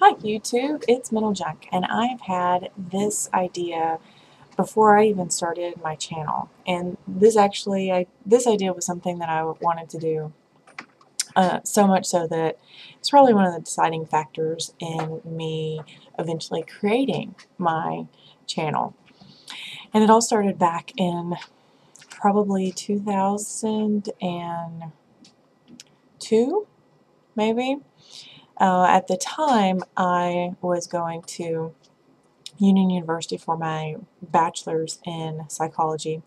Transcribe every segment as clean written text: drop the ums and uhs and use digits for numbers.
Hi YouTube, it's Mental Junk, and I've had this idea before I even started my channel. And this idea was something that I wanted to do so much so that it's probably one of the deciding factors in me eventually creating my channel. And it all started back in probably 2002, maybe. At the time, I was going to Union University for my bachelor's in psychology,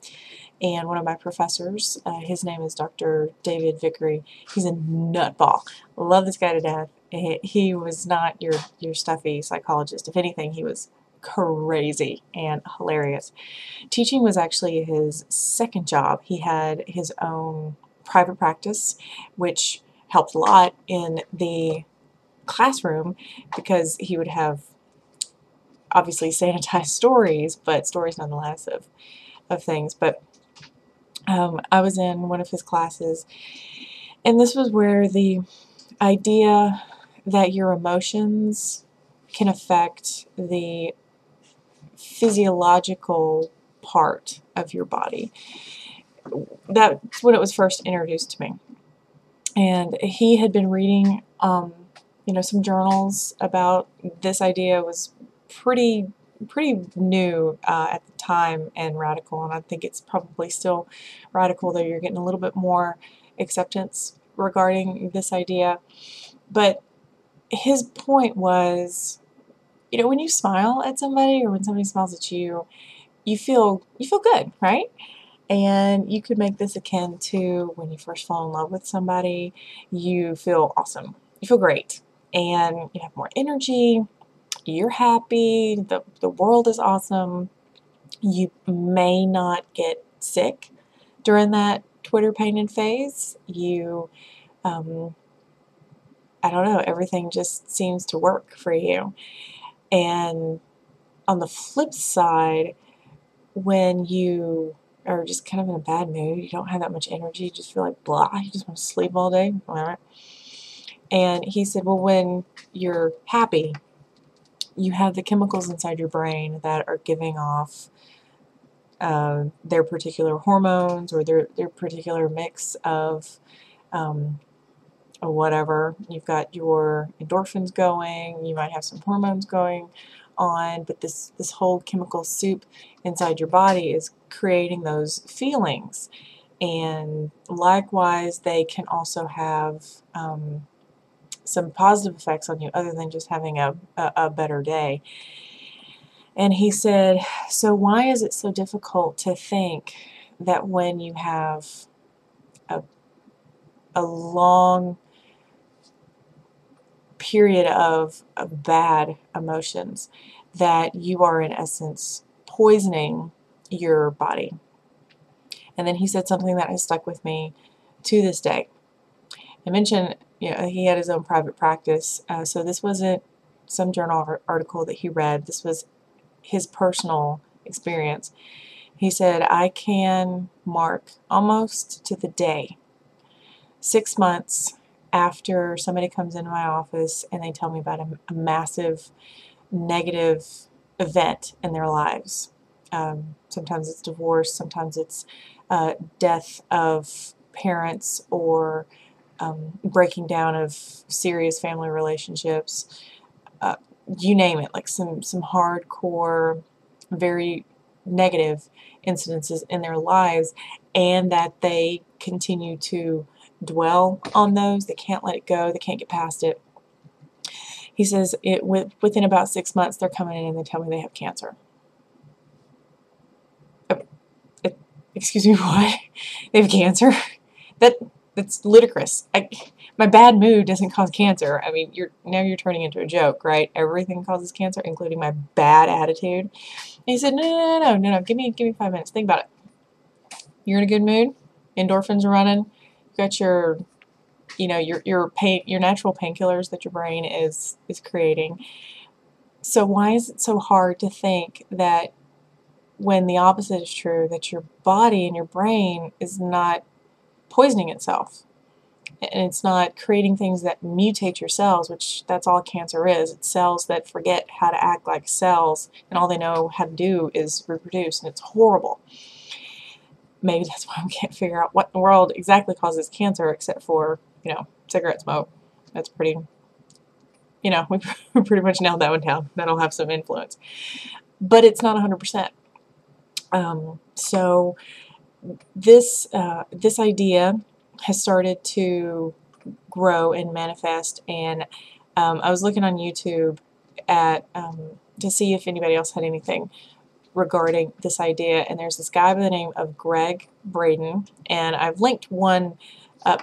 and one of my professors, his name is Dr. David Vickery. He's a nutball. Love this guy to death. He was not your stuffy psychologist. If anything, he was crazy and hilarious. Teaching was actually his second job. He had his own private practice, which helped a lot in the classroom because he would have obviously sanitized stories, but stories nonetheless of things. But I was in one of his classes, and this was where the idea that your emotions can affect the physiological part of your body. That's when it was first introduced to me. And he had been reading some journals about this idea. Was pretty new at the time and radical, and I think it's probably still radical, though you're getting a little bit more acceptance regarding this idea. But his point was, when you smile at somebody or when somebody smiles at you, you feel good, right? And you could make this akin to when you first fall in love with somebody. You feel awesome. You feel great. And you have more energy. You're happy. The world is awesome. You may not get sick during that Twitter painted phase. I don't know, everything just seems to work for you. And on the flip side, when you are just kind of in a bad mood, you don't have that much energy, you just feel like blah, you just want to sleep all day, whatever. And he said, well, when you're happy, you have the chemicals inside your brain that are giving off their particular hormones or their particular mix of whatever. You've got your endorphins going, you might have some hormones going on, but this whole chemical soup inside your body is creating those feelings. And likewise, they can also have some positive effects on you other than just having a better day. And he said, so why is it so difficult to think that when you have a long period of bad emotions, that you are in essence poisoning your body? And then he said something that has stuck with me to this day. I mentioned, he had his own private practice, so this wasn't some journal article that he read. This was his personal experience. He said, I can mark almost to the day 6 months after somebody comes into my office and they tell me about a massive negative event in their lives. Sometimes it's divorce, sometimes it's death of parents, or breaking down of serious family relationships. You name it, like some hardcore, very negative incidences in their lives, and that they continue to dwell on those. They can't let it go. They can't get past it. He says within about 6 months, they're coming in and they tell me they have cancer. Excuse me, what? They have cancer? That's ludicrous. My bad mood doesn't cause cancer. I mean, now you're turning into a joke, right? Everything causes cancer, including my bad attitude. And he said, no. Give me 5 minutes. Think about it. You're in a good mood. Endorphins are running. You've got your natural painkillers that your brain is creating. So why is it so hard to think that when the opposite is true, that your body and your brain is not poisoning itself? and it's not creating things that mutate your cells, which that's all cancer is. It's cells that forget how to act like cells, and all they know how to do is reproduce, and it's horrible. Maybe that's why we can't figure out what in the world exactly causes cancer, except for, cigarette smoke. That's pretty, we pretty much nailed that one down. That'll have some influence. But it's not 100%. So this idea has started to grow and manifest, and I was looking on YouTube at to see if anybody else had anything regarding this idea, and there's this guy by the name of Gregg Braden, and I've linked one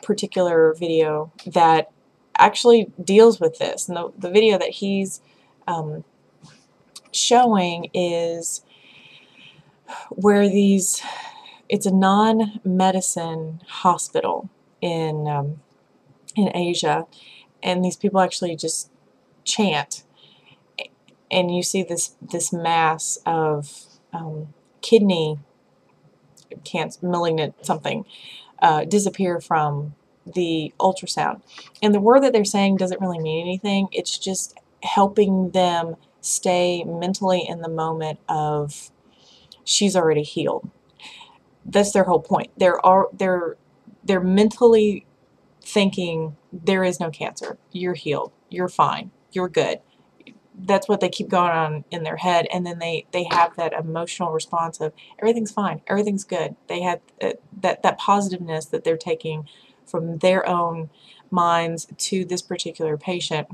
particular video that actually deals with this, and the video that he's showing is where it's a non-medicine hospital in Asia, and these people actually just chant, and you see this mass of kidney cancer, malignant something, disappear from the ultrasound. And the word that they're saying doesn't really mean anything. It's just helping them stay mentally in the moment of she's already healed. That's their whole point. They're mentally thinking there is no cancer. You're healed. You're fine. You're good. That's what they keep going on in their head, and then they have that emotional response of everything's fine, everything's good. They have that positiveness that they're taking from their own minds to this particular patient.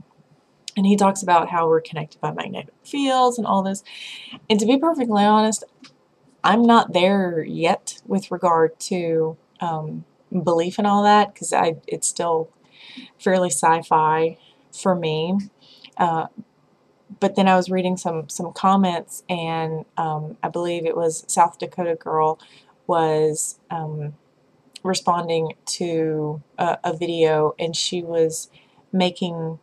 And he talks about how we're connected by magnetic fields and all this. And to be perfectly honest, I'm not there yet with regard to belief and all that, because it's still fairly sci-fi for me. But then I was reading some comments, and I believe it was South Dakota girl was responding to a video, and she was making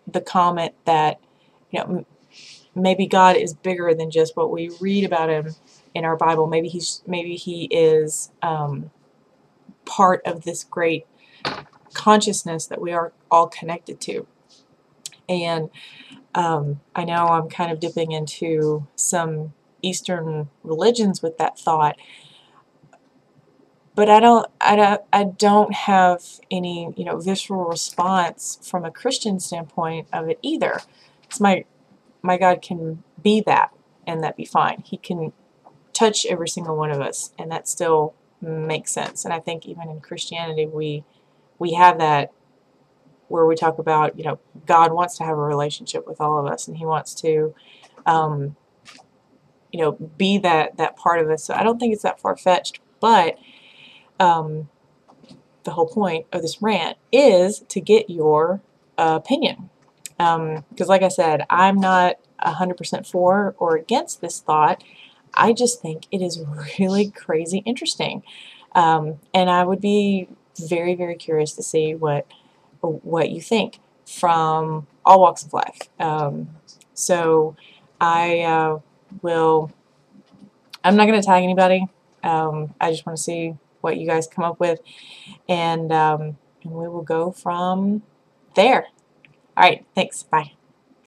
the comment that maybe God is bigger than just what we read about him in our Bible. Maybe he is part of this great consciousness that we are all connected to. And I know I'm kind of dipping into some Eastern religions with that thought, but I don't have any visceral response from a Christian standpoint of it either. Because my God can be that, and that be fine. He can touch every single one of us, and that still makes sense. And I think even in Christianity we have that, where we talk about, God wants to have a relationship with all of us, and he wants to, be that part of us. So I don't think it's that far-fetched, but the whole point of this rant is to get your opinion. Because like I said, I'm not 100% for or against this thought. I just think it is really crazy interesting. And I would be very, very curious to see what you think from all walks of life. So I'm not going to tag anybody. I just want to see what you guys come up with, and we will go from there. All right, thanks. Bye.